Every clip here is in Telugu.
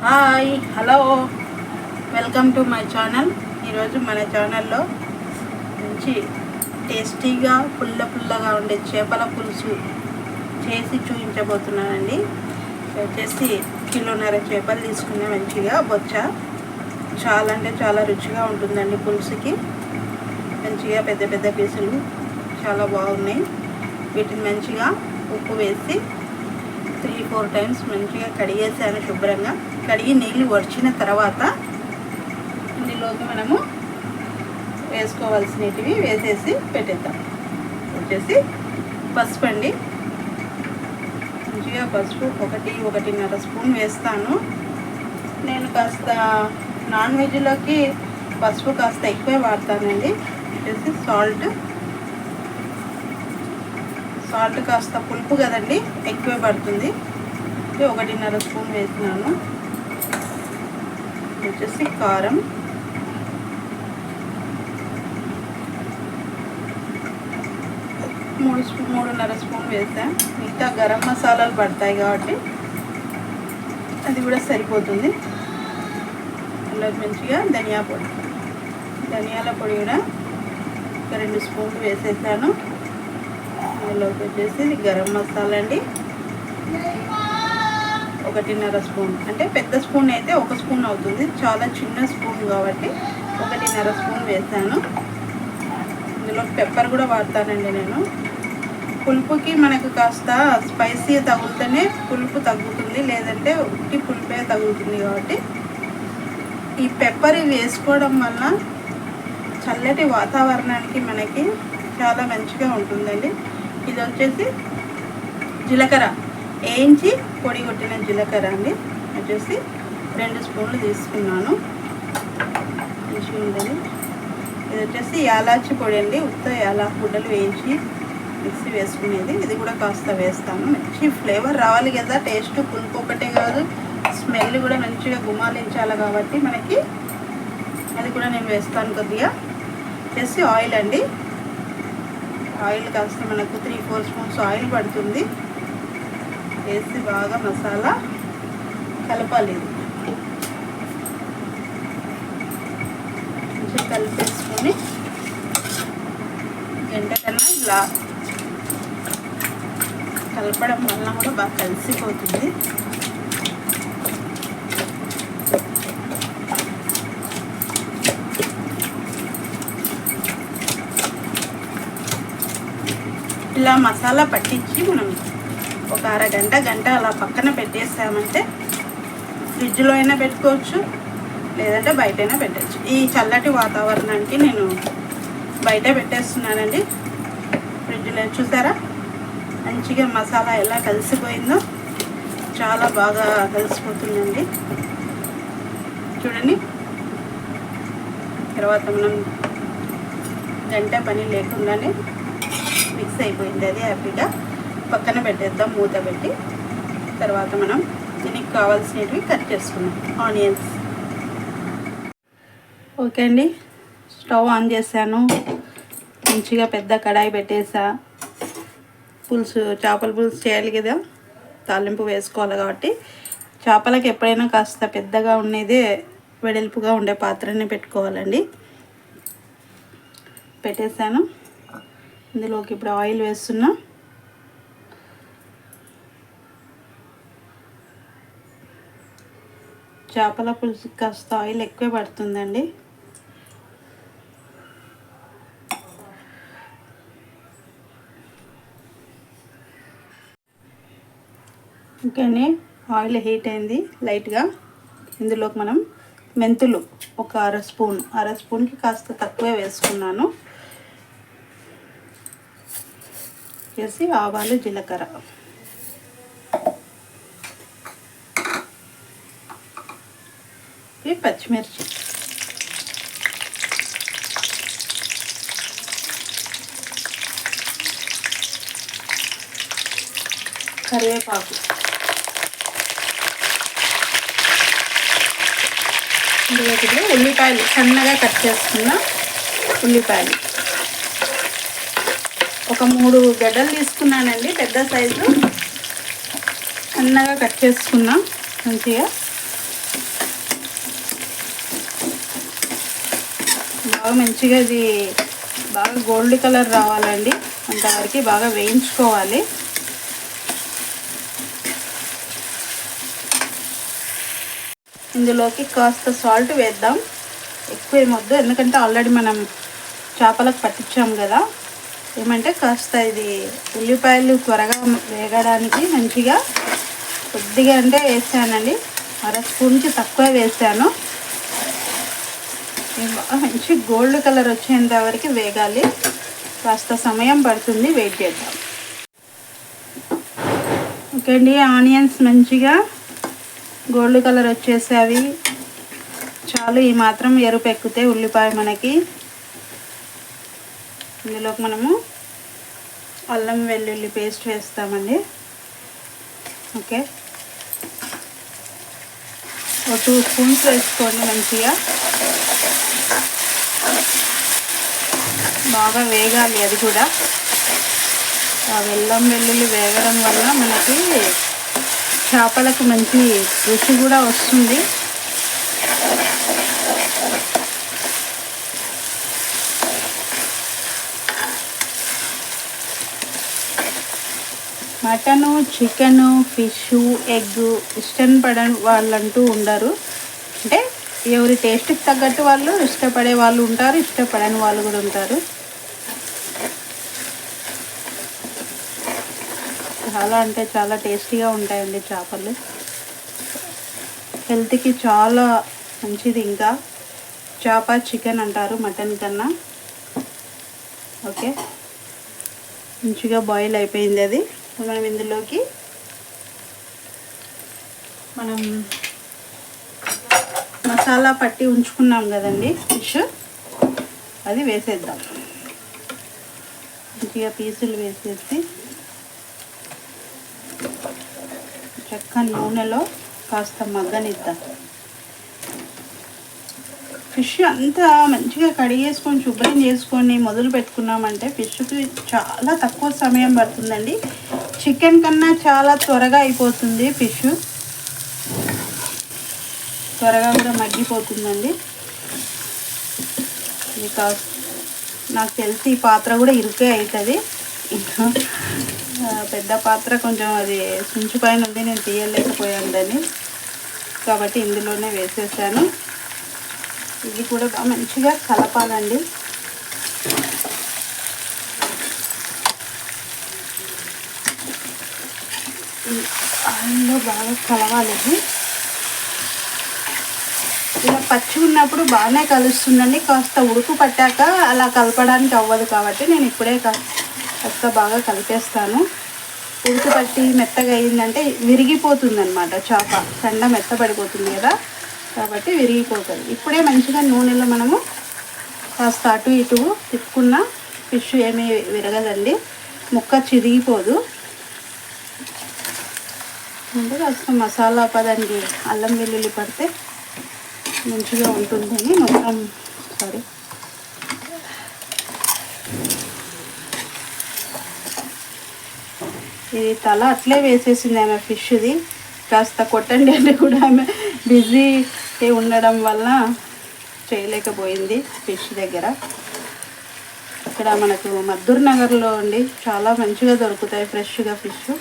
Hi hello welcome to my channel. ఈరోజు మన ఛానల్లో మంచి టేస్టీగా పుల్లగా ఉండే చేపల పులుసు చేసి చూపించబోతున్నానండి. వచ్చేసి కిలోన్నర చేపలు తీసుకునే మంచిగా బొచ్చ చాలా అంటే చాలా రుచిగా ఉంటుందండి. పులుసుకి మంచిగా పెద్ద పెద్ద పీసులు చాలా బాగున్నాయి. వీటిని మంచిగా ఉప్పు వేసి 3-4 టైమ్స్ మంచిగా కడిగేసాను. శుభ్రంగా కడిగి నీళ్ళు వచ్చిన తర్వాత ఇందులోకి మనము వేసుకోవాల్సినవి వేసేసి పెట్టేద్దాం. వచ్చేసి పసుపు అండి, మంచిగా పసుపు 1-1.5 స్పూన్ వేస్తాను. నేను కాస్త నాన్ వెజ్లోకి పసుపు కాస్త ఎక్కువే వాడతానండి. వచ్చేసి సాల్ట్ కాస్త పులుపు కదండి, ఎక్కువే పడుతుంది. 1.5 స్పూన్ వేసినాను. వచ్చేసి కారం, మూడున్నర స్పూన్ వేసాను. మిగతా గరం మసాలాలు పడతాయి కాబట్టి అది కూడా సరిపోతుంది. అందులో మంచిగా ధనియాల పొడి కూడా 2 స్పూన్లు వేసేసాను. అందులోకి వచ్చేసి గరం మసాలా అండి 1.5 స్పూన్, అంటే పెద్ద స్పూన్ అయితే 1 స్పూన్ అవుతుంది. చాలా చిన్న స్పూన్ కాబట్టి 1.5 స్పూన్ వేసాను. ఇందులో పెప్పర్ కూడా వాడతానండి నేను. పులుపుకి మనకు కాస్త స్పైసీ తగులుతూనే పులుపు తగ్గుతుంది, లేదంటే ఉట్టి పులుపే తగులుతుంది. కాబట్టి ఈ పెప్పర్ వేసుకోవడం వల్ల చల్లటి వాతావరణానికి మనకి చాలా మంచిగా ఉంటుందండి. ఇది వచ్చేసి జీలకర్ర వేయించి పొడి కొట్టిన జీలకర్ర అండి. వచ్చేసి 2 స్పూన్లు తీసుకున్నాను. మంచిగా ఉంటుంది. ఇది వచ్చేసి యాలాచి పొడి అండి, ఉత్త యాలకుల గుడ్డలు వేయించి మిక్సీ వేసుకునేది. ఇది కూడా కాస్త వేస్తాను. మంచి ఫ్లేవర్ రావాలి కదా, టేస్ట్ పులుపు ఒకటే కాదు, స్మెల్ కూడా మంచిగా గుమాలించాలి కాబట్టి మనకి అది కూడా నేను వేస్తాను. కొద్దిగా వచ్చేసి ఆయిల్ అండి, ఆయిల్ కాస్త మనకు 3-4 స్పూన్స్ ఆయిల్ పడుతుంది. వేసి బాగా మసాలా కలపాలి. మంచిగా కలిపేసుకొని గంట కన్నా ఇలా కలపడం వల్ల కూడా బాగా కలిసిపోతుంది. ఇలా మసాలా పట్టించి మనం ఒక గంట అలా పక్కన పెట్టేసామంటే ఫ్రిడ్జ్లో అయినా పెట్టుకోవచ్చు, లేదంటే బయటైనా పెట్టచ్చు. ఈ చల్లటి వాతావరణానికి నేను బయట పెట్టేస్తున్నానండి. ఫ్రిడ్జ్లో చూసారా మంచిగా మసాలా ఎలా కలిసిపోయిందో, చాలా బాగా కలిసిపోతుందండి. చూడండి, తర్వాత మనం గంట పని లేకుండానే మిక్స్ అయిపోయింది. అది హ్యాపీగా పక్కన పెట్టేద్దాం మూత పెట్టి. తర్వాత మనం దీనికి కావాల్సినవి కట్ చేసుకున్నాం. ఆనియన్స్. ఓకే అండి, స్టవ్ ఆన్ చేశాను. మంచిగా పెద్ద కడాయి పెట్టేసా. చేపల పులుసు చేయాలి కదా, తాలింపు వేసుకోవాలి కాబట్టి చేపలకి ఎప్పుడైనా కాస్త పెద్దగా ఉండేదే వెడల్పుగా ఉండే పాత్రని పెట్టుకోవాలండి. పెట్టేశాను. ఇందులోకి ఇప్పుడు ఆయిల్ వేస్తున్నా. చేపల పులుసు కాస్త ఆయిల్ ఎక్కువ పడుతుందండి. ఓకేనే, ఆయిల్ హీట్ అయింది లైట్గా. ఇందులోకి మనం మెంతులు ఒక అర స్పూన్కి కాస్త తక్కువే వేసుకున్నాను. వేసి ఆవాలు, జీలకర్ర, పచ్చిమిర్చి, కరివేపాకు, ఇందులో ఉల్లిపాయలు సన్నగా కట్ చేసుకున్న ఉల్లిపాయలు ఒక 3 గడ్డలు తీసుకున్నానండి, పెద్ద సైజు. సన్నగా కట్ చేసుకున్నా మంచిగా. బాగా మంచిగా ఇది బాగా గోల్డ్ కలర్ రావాలండి, అంతవరకు బాగా వేయించుకోవాలి. ఇందులోకి కాస్త సాల్ట్ వేద్దాం, ఎక్కువ ఏమొద్దు, ఎందుకంటే ఆల్రెడీ మనం చేపలకు పట్టించాం కదా. ఏమంటే కాస్త ఇది ఉల్లిపాయలు త్వరగా వేగడానికి మంచిగా కొద్దిగా అంటే వేసానండి, 1/2 స్పూన్కి తక్కువ వేసాను. మంచి గోల్డ్ కలర్ వచ్చేంత వరకు వేగాలి, కాస్త సమయం పడుతుంది, వెయిట్ చేద్దాం. ఓకే అండి, ఆనియన్స్ మంచిగా గోల్డ్ కలర్ వచ్చేసావి. చాలు, ఈ మాత్రం ఎరుపు ఎక్కితే ఉల్లిపాయ మనకి. ఇందులోకి మనము అల్లం వెల్లుల్లి పేస్ట్ వేస్తామండి. ఓకే, ఒక 2 స్పూన్స్ వేసుకోండి. మంచిగా బాగా వేగాలి అది కూడా. ఆ అల్లం వెల్లుల్లి వేగడం వల్ల మనకి చేపలకు మంచి రుచి కూడా వస్తుంది. మటను, చికెను, ఫిష్, ఎగ్ ఇష్టపడని వాళ్ళంటూ ఉండరు. అంటే ఎవరి టేస్ట్కి తగ్గట్టు వాళ్ళు ఇష్టపడే వాళ్ళు ఉంటారు, ఇష్టపడని వాళ్ళు కూడా ఉంటారు. చాలా అంటే చాలా టేస్టీగా ఉంటాయండి చేపలు, హెల్త్కి చాలా మంచిది. ఇంకా చేప, చికెన్ అంటారు మటన్ కన్నా. ఓకే, మంచిగా బాయిల్ అయిపోయింది అది. మనం ఇందులోకి మనం మసాలా పట్టి ఉంచుకున్నాం కదండి ఫిష్, అది వేసేద్దాం. మంచిగా పీసులు వేసేసి చక్కని నూనెలో కాస్త మగ్గనిద్దాం. ఫిష్ అంతా మంచిగా కడిగేసుకొని శుభ్రం చేసుకొని మొదలు పెట్టుకున్నామంటే ఫిష్కి చాలా తక్కువ సమయం పడుతుందండి. చికెన్ కన్నా చాలా త్వరగా అయిపోతుంది ఫిష్, త్వరగా కూడా మగ్గిపోతుందండి. ఇది నాకు తెలిసి ఈ పాత్ర కూడా ఇరుకే అవుతుంది. ఇంకా పెద్ద పాత్ర కొంచెం అది సుంచు పైన ఉంది, నేను తీయలేకపోయాను దాన్ని, కాబట్టి ఇందులోనే వేసేసాను. ఇది కూడా బాగా మంచిగా కలపాలండి. ఆయిల్లో బాగా కలవాలి. ఇలా పచ్చి ఉన్నప్పుడు బాగానే కలుస్తుందండి, కాస్త ఉడుకు పట్టాక అలా కలపడానికి అవ్వదు, కాబట్టి నేను ఇప్పుడే కాస్త బాగా కలిపేస్తాను. ఉడుకు పట్టి మెత్తగా అయిందంటే విరిగిపోతుంది అన్నమాట, చేప కండ మెత్తపడిపోతుంది కదా, కాబట్టి విరిగిపోతుంది. ఇప్పుడే మంచిగా నూనెలో మనము కాస్త అటు ఇటు తిప్పుకున్న ఫిష్ ఏమీ విరగదండి, ముక్క చిరిగిపోదు. అంటే కాస్త మసాలా పదానికి అల్లం వెల్లుల్లి పడితే మంచిగా ఉంటుందని మొత్తం ఇది తల అట్లే వేసేసింది ఆమె ఫిష్ది. కాస్త కొట్టండి అంటే కూడా ఆమె బిజీ ఉండడం వల్ల చేయలేకపోయింది ఫిష్ దగ్గర. ఇక్కడ మనకు మద్దూర్ నగర్లో అండి చాలా మంచిగా దొరుకుతాయి ఫ్రెష్గా ఫిష్.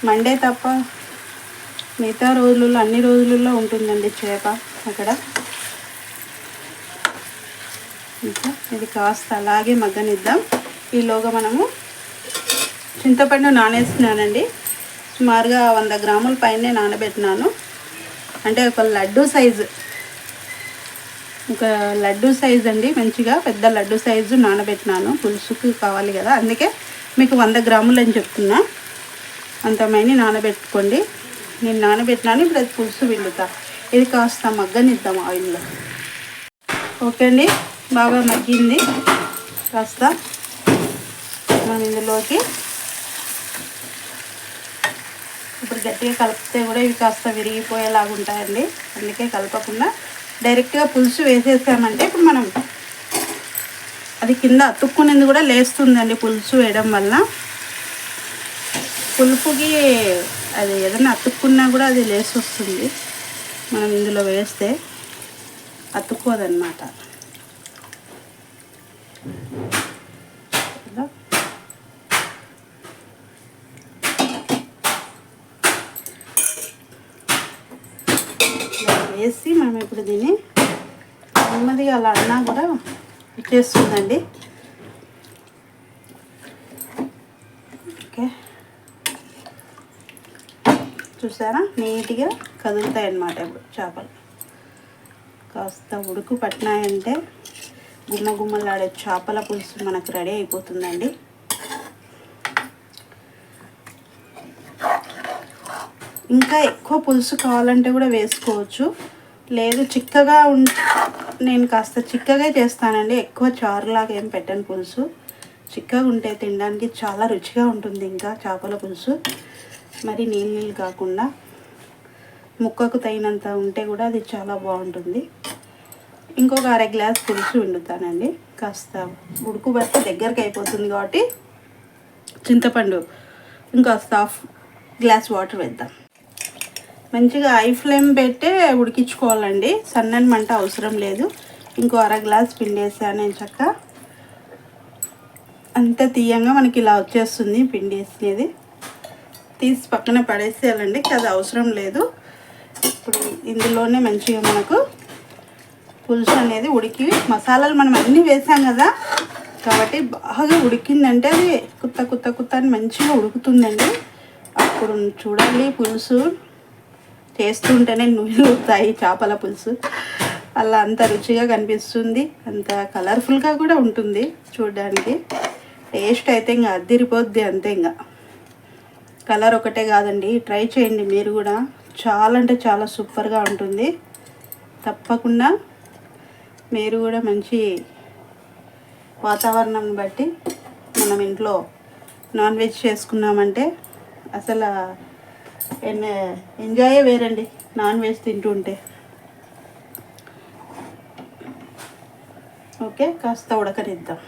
మండే తప్ప మిగతా రోజులలో అన్ని రోజులలో ఉంటుందండి చేప అక్కడ. ఇంకా ఇది కాస్త అలాగే మగ్గనిద్దాం. ఈలోగా మనము చింతపండు నానేస్తున్నానండి, సుమారుగా 100 గ్రాముల పైనే నానబెట్టినాను. అంటే ఒక లడ్డు సైజు అండి, మంచిగా పెద్ద లడ్డు సైజు నానబెట్టినాను. పులుసుకి కావాలి కదా, అందుకే మీకు 100 గ్రాములు అని చెప్తున్నా. అంతమైనా నానబెట్టుకోండి. నేను నానబెట్టినాను, ఇప్పుడు అది పులుసు పిండుతా. ఇది కాస్త మగ్గనిద్దాం ఆయిల్లో. ఓకే అండి, బాగా మగ్గింది. కాస్త మనం ఇందులోకి ఇప్పుడు గట్టిగా కలిపితే కూడా ఇవి కాస్త విరిగిపోయేలాగా ఉంటాయండి, అందుకే కలపకుండా డైరెక్ట్గా పులుసు వేసేసామంటే ఇప్పుడు మనం అది కింద అతుక్కునేది కూడా లేస్తుందండి పులుసు వేయడం వల్ల. పులుపుకి అది ఏదైనా అతుక్కున్నా కూడా అది లేసి వస్తుంది, మనం ఇందులో వేస్తే అతుక్కోదన్నమాట. వేసి మనం ఇప్పుడు దీన్ని నెమ్మదిగా అలా అన్నా కూడా ఇచ్చేస్తుందండి. ఓకే, చూసారా నీట్గా కదులుతాయి అన్నమాట. ఇప్పుడు చేపలు కాస్త ఉడుకు పట్టినాయంటే గుమ్మ గుమ్మలాడే చేపల పులుసు మనకు రెడీ అయిపోతుందండి. ఇంకా ఎక్కువ పులుసు కావాలంటే కూడా వేసుకోవచ్చు, లేదు చిక్కగా నేను కాస్త చిక్కగా చేస్తానండి. ఎక్కువ చారులాగా ఏం పెట్టను పులుసు. చిక్కగా ఉంటే తినడానికి చాలా రుచిగా ఉంటుంది. ఇంకా చేపల పులుసు మరి నీళ్ళు కాకుండా ముక్కకు తగినంత ఉంటే కూడా అది చాలా బాగుంటుంది. ఇంకొక అర గ్లాస్ పులుసు వండుతానండి. కాస్త ఉడుకు బట్టి దగ్గరికి అయిపోతుంది కాబట్టి చింతపండు ఇంకాస్త హాఫ్ గ్లాస్ వాటర్ వేద్దాం. మంచిగా హై ఫ్లేమ్ పెట్టే ఉడికించుకోవాలండి, సన్నని మంట అవసరం లేదు. ఇంకో అర గ్లాస్ పిండి వేసాను నేను. చక్క అంత తీయంగా మనకి ఇలా వచ్చేస్తుంది. పిండి వేసినది తీసి పక్కన పడేసేయాలండి, అది అవసరం లేదు. ఇప్పుడు ఇందులోనే మంచిగా మనకు పులుసు అనేది ఉడికి, మసాలాలు మనం అన్నీ వేసాం కదా కాబట్టి బాగా ఉడికిందంటే అది కుత్త అని మంచిగా ఉడుకుతుందండి. అప్పుడు చూడండి పులుసు చేస్తుంటేనే నూనె ఊరుతాయి. చేపల పులుసు అలా అంత రుచిగా కనిపిస్తుంది, అంత కలర్ఫుల్గా కూడా ఉంటుంది చూడడానికి. టేస్ట్ అయితే ఇంకా అద్దిరిపోద్ది అంతే. ఇంకా కలర్ ఒకటే కాదండి, ట్రై చేయండి మీరు కూడా. చాలా అంటే చాలా సూపర్గా ఉంటుంది. తప్పకుండా మీరు కూడా మంచి వాతావరణం బట్టి మనం ఇంట్లో నాన్ వెజ్ చేసుకున్నామంటే అసలు ఎంజాయే వేరండి నాన్ వెజ్ తింటుంటే. ఓకే, కాస్త ఉడకనిద్దాం.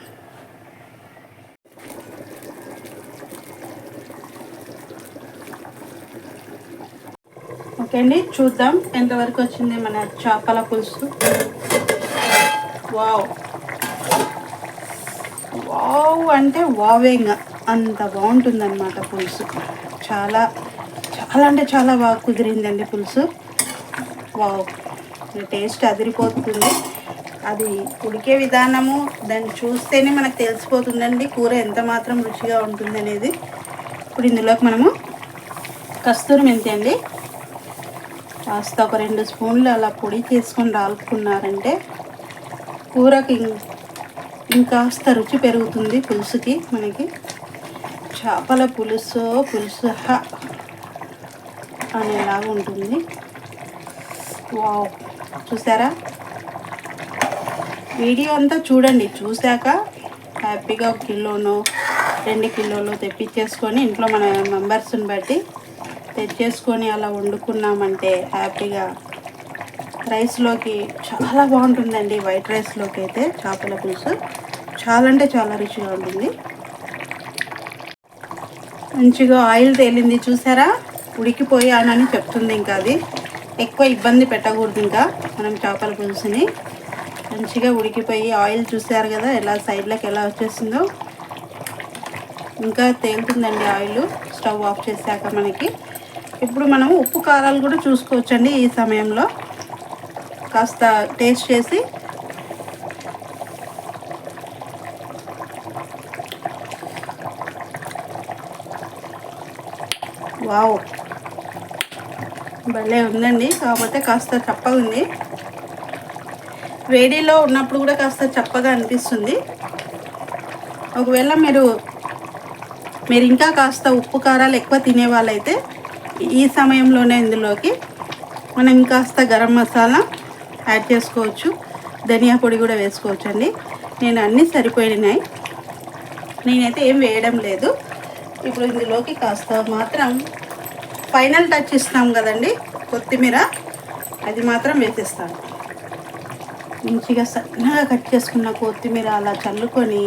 ఓకే అండి, చూద్దాం ఎంతవరకు వచ్చింది మన చేపల పులుసు. వావ్ వావ్ అంటే వావేంగా అంత బాగుంటుందన్నమాట పులుసు. చాలా చాలా అంటే చాలా బాగా కుదిరిందండి పులుసు. వావ్, టేస్ట్ అదిరిపోతుంది. అది ఉడికే విధానము దాన్ని చూస్తేనే మనకు తెలిసిపోతుందండి కూర ఎంత మాత్రం రుచిగా ఉంటుంది అనేది. ఇప్పుడు ఇందులోకి మనము కస్తూరి మెంతి అండి కాస్త ఒక 2 స్పూన్లు అలా పొడి చేసుకొని రాలుకున్నారంటే కూరకి ఇంకాస్త రుచి పెరుగుతుంది పులుసుకి. మనకి చేపల పులుసు అనేలాగా ఉంటుంది. వావ్, చూసారా? వీడియో అంతా చూడండి, చూశాక హ్యాపీగా 1 కిలోనో 2 కిలోలు తెప్పించేసుకొని ఇంట్లో మన మెంబర్స్ని బట్టి తెచ్చేసుకొని అలా వండుకున్నామంటే హ్యాపీగా రైస్లోకి చాలా బాగుంటుందండి. వైట్ రైస్లోకి అయితే చేపల పులుసు చాలా అంటే చాలా రుచిగా ఉంటుంది. మంచిగా ఆయిల్ తేలింది చూసారా? ఉడికిపోయానని చెప్తుంది. ఇంకా అది ఎక్కువ ఇబ్బంది పెట్టకూడదు. ఇంకా మనం చేపల పులుసుని మంచిగా ఉడికిపోయి ఆయిల్ చూసారు కదా ఎలా సైడ్లోకి ఎలా వచ్చేసిందో. ఇంకా తేలుతుందండి ఆయిల్ స్టవ్ ఆఫ్ చేశాక మనకి. ఇప్పుడు మనం ఉప్పు కారాలు కూడా చూసుకోవచ్చండి. ఈ సమయంలో కాస్త టేస్ట్ చేసి వావ్ భలే ఉందండి. కాకపోతే కాస్త చప్పగా ఉంది. వేడిలో ఉన్నప్పుడు కూడా కాస్త చప్పగా అనిపిస్తుంది. ఒకవేళ మీరు ఇంకా కాస్త ఉప్పు కారాలు ఎక్కువ తినే వాళ్ళైతే ఈ సమయంలోనే ఇందులోకి మనం ఇంకాస్త గరం మసాలా యాడ్ చేసుకోవచ్చు, ధనియా పొడి కూడా వేసుకోవచ్చు అండి. నేను అన్నీ సరిపోయినాయి, నేనైతే ఏం వేయడం లేదు. ఇప్పుడు ఇందులోకి కాస్త మాత్రం ఫైనల్ టచ్ ఇస్తాం కదండి, కొత్తిమీర, అది మాత్రం వేసేస్తాను. మంచిగా సన్నగా కట్ చేసుకున్న కొత్తిమీర అలా చల్లుకొని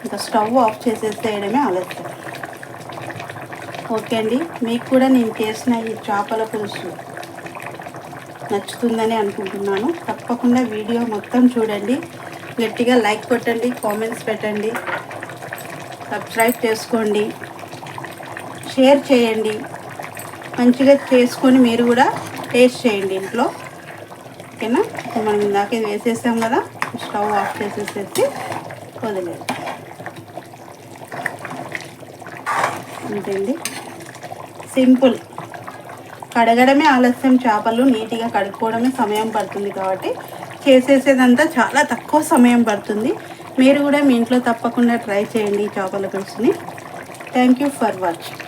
ఇంకా స్టవ్ ఆఫ్ చేసేసేయడమే ఆలస్యం. ఓకే అండి, మీకు కూడా నేను చేసిన ఈ చేపల పులుసు నచ్చుతుందని అనుకుంటున్నాను. తప్పకుండా వీడియో మొత్తం చూడండి. గట్టిగా లైక్ కొట్టండి, కామెంట్స్ పెట్టండి, సబ్స్క్రైబ్ చేసుకోండి, షేర్ చేయండి. మంచిగా చేసుకొని మీరు కూడా టేస్ట్ చేయండి ఇంట్లో. ఓకేనా? మనం ఇందాక ఇది వేసేసాం కదా, స్టవ్ ఆఫ్ చేసేసేసి వదిలేదు. అంతేండి, సింపుల్. కడగడమే ఆలస్యం, చేపలు నీట్గా కడుక్కోవడమే సమయం పడుతుంది కాబట్టి చేసేసేదంతా చాలా తక్కువ సమయం పడుతుంది. మీరు కూడా మీ ఇంట్లో తప్పకుండా ట్రై చేయండి చేపల పులుసుని. Thank you for watching.